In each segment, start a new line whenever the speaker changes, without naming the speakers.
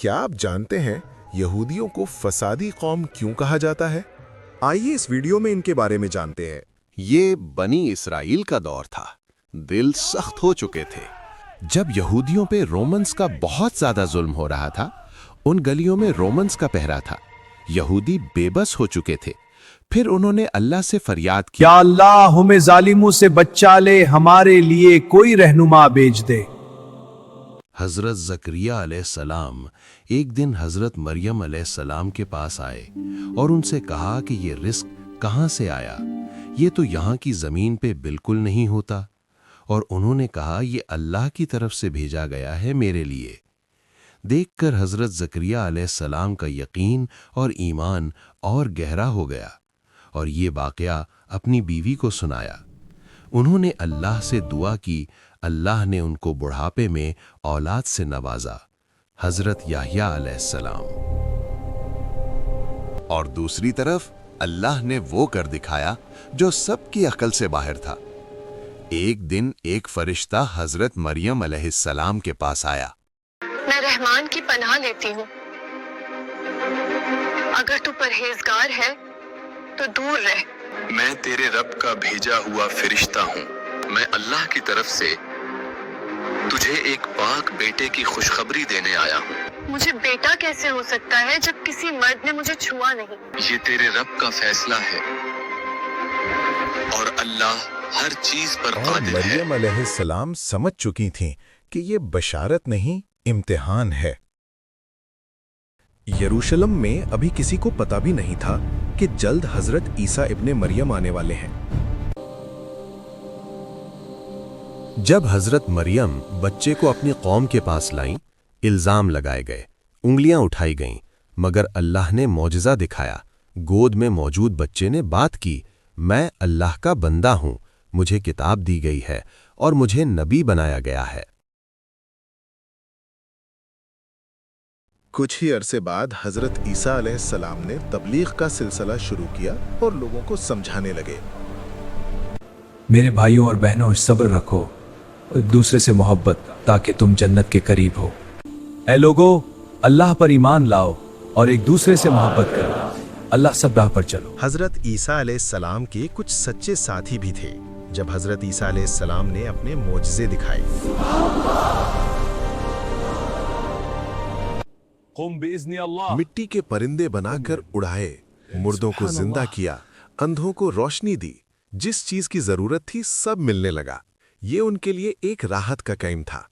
کیا آپ جانتے ہیں یہودیوں کو فسادی قوم کیوں کہا جاتا ہے؟ آئیے اس ویڈیو میں ان کے بارے میں جانتے ہیں۔
یہ بنی اسرائیل کا دور تھا، دل سخت ہو چکے تھے۔ جب یہودیوں پہ رومنز کا بہت زیادہ ظلم ہو رہا تھا، ان گلیوں میں رومنز کا پہرا تھا، یہودی بے بس ہو چکے تھے۔ پھر انہوں نے اللہ سے فریاد کی،
یا اللہ ہمیں ظالموں سے بچا لے، ہمارے لیے کوئی رہنما بھیج دے۔
حضرت زکریہ علیہ السلام ایک دن حضرت مریم علیہ السلام کے پاس آئے اور ان سے کہا کہ یہ رزق کہاں سے آیا؟ یہ تو یہاں کی زمین پہ بالکل نہیں ہوتا۔ اور انہوں نے کہا یہ اللہ کی طرف سے بھیجا گیا ہے میرے لیے۔ دیکھ کر حضرت زکریہ علیہ السلام کا یقین اور ایمان اور گہرا ہو گیا اور یہ واقعہ اپنی بیوی کو سنایا۔ انہوں نے اللہ سے دعا کی، اللہ نے ان کو بڑھاپے میں اولاد سے نوازا، حضرت یحییٰ علیہ السلام۔ اور دوسری طرف اللہ نے وہ کر دکھایا جو سب کی عقل سے باہر تھا۔ ایک دن ایک فرشتہ حضرت مریم علیہ السلام کے پاس آیا۔
میں رحمان کی پناہ لیتی ہوں، اگر تو پرہیزگار ہے تو دور رہ۔
میں تیرے رب کا بھیجا ہوا فرشتہ ہوں، میں اللہ کی طرف سے تجھے ایک پاک بیٹے کی خوشخبری دینے آیا ہوں۔
مجھے بیٹا کیسے ہو سکتا ہے جب کسی مرد نے مجھے چھوا نہیں؟
یہ تیرے رب کا فیصلہ ہے اور اللہ ہر چیز پر
اور
قادر ہے۔
مریم علیہ السلام سمجھ چکی تھیں کہ یہ بشارت نہیں، امتحان ہے۔ یروشلم میں ابھی کسی کو پتہ بھی نہیں تھا کہ جلد حضرت عیسیٰ ابن مریم آنے والے ہیں۔
جب حضرت مریم بچے کو اپنی قوم کے پاس لائیں، الزام لگائے گئے، انگلیاں اٹھائی گئیں، مگر اللہ نے معجزہ دکھایا۔ گود میں موجود بچے نے بات کی، میں اللہ کا بندہ ہوں، مجھے کتاب دی گئی ہے اور مجھے نبی بنایا گیا ہے۔
کچھ ہی عرصے بعد حضرت عیسیٰ علیہ السلام نے تبلیغ کا سلسلہ شروع کیا اور لوگوں کو سمجھانے لگے۔
میرے بھائیوں اور بہنوں، صبر رکھو، ایک دوسرے سے محبت، تاکہ تم جنت کے قریب ہو۔ اے لوگو، اللہ پر ایمان لاؤ اور ایک دوسرے سے محبت کرو، اللہ سب راہ پر چلو۔
حضرت عیسیٰ علیہ السلام کے کچھ سچے ساتھی بھی تھے۔ جب حضرت عیسیٰ علیہ السلام نے اپنے معجزے دکھائے،
قم باذن اللہ،
مٹی کے پرندے بنا کر اڑائے، مردوں کو زندہ کیا، اندھوں کو روشنی دی، جس چیز کی ضرورت تھی سب ملنے لگا۔ یہ ان کے لیے ایک راحت کا ٹائم تھا۔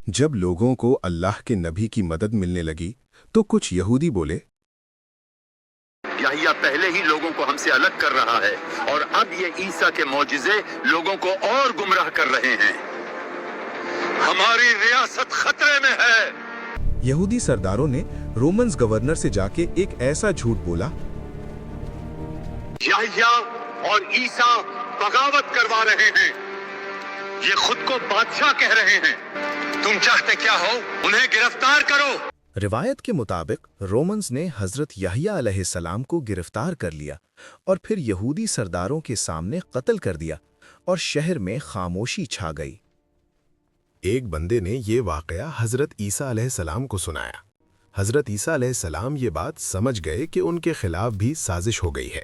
جب لوگوں کو اللہ کے نبی کی مدد ملنے لگی تو کچھ یہودی بولے،
یحییٰ پہلے ہی لوگوں کو ہم سے الگ کر رہا ہے اور اب یہ عیسیٰ کے معجزے لوگوں کو اور گمراہ کر رہے ہیں، ہماری ریاست خطرے میں ہے۔
یہودی سرداروں نے رومنز گورنر سے جا کے ایک ایسا جھوٹ بولا،
یحییٰ اور عیسیٰ بغاوت کروا رہے ہیں، یہ خود کو بادشاہ کہہ رہے ہیں، تم چاہتے کیا ہو؟ انہیں گرفتار کرو۔
روایت کے مطابق رومنز نے حضرت یحییٰ علیہ السلام کو گرفتار کر لیا اور پھر یہودی سرداروں کے سامنے قتل کر دیا اور شہر میں خاموشی چھا گئی۔ ایک بندے نے یہ واقعہ حضرت عیسیٰ علیہ السلام کو سنایا۔ حضرت عیسیٰ علیہ السلام یہ بات سمجھ گئے کہ ان کے خلاف بھی سازش ہو گئی ہے۔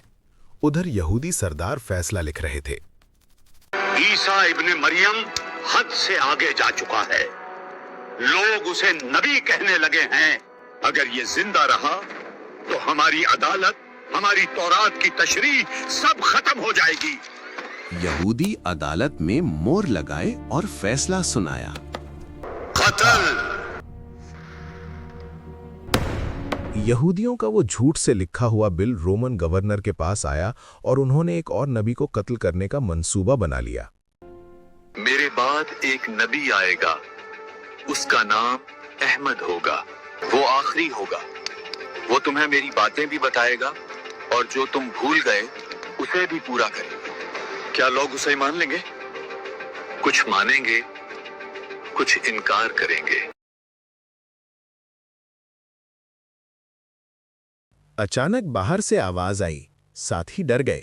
ادھر یہودی سردار فیصلہ لکھ رہے تھے،
عیسیٰ ابن مریم حد سے آگے جا چکا ہے، لوگ اسے نبی کہنے لگے ہیں، اگر یہ زندہ رہا تو ہماری عدالت، ہماری تورات کی تشریح سب ختم ہو جائے گی۔
یہودی عدالت میں مور لگائے اور فیصلہ سنایا،
قتل۔
یہودیوں کا وہ جھوٹ سے لکھا ہوا بل رومن گورنر کے پاس آیا اور انہوں نے ایک اور نبی کو قتل کرنے کا منصوبہ بنا لیا۔
میرے بعد ایک نبی آئے گا، اس کا نام احمد ہوگا، وہ آخری ہوگا، وہ تمہیں میری باتیں بھی بتائے گا اور جو تم بھول گئے اسے بھی پورا کرے گا۔ کیا لوگ اسے مان لیں گے؟ کچھ مانیں گے، کچھ انکار کریں گے۔
اچانک باہر سے آواز آئی، ساتھی ڈر گئے۔